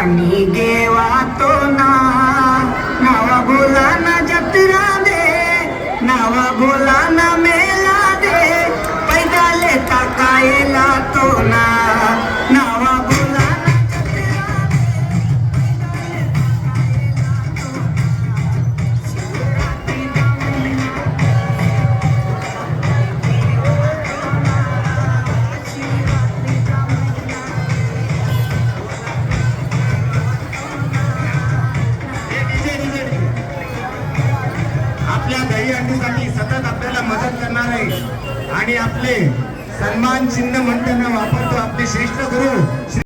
आणि गेवा तो नावा बोला ना जत्रा दे, नावा बोला ना मेला दे, पैदाले ताकायला तो नावा बोला ना जत्रा दे, पैदाले ताकायला तो शिवरात्री आपल्या दहीहंडीसाठी सतत आपल्याला मदत करणार आहे आणि आपले सन्मान चिन्ह म्हणताना वापरतो आपले श्रेष्ठ गुरु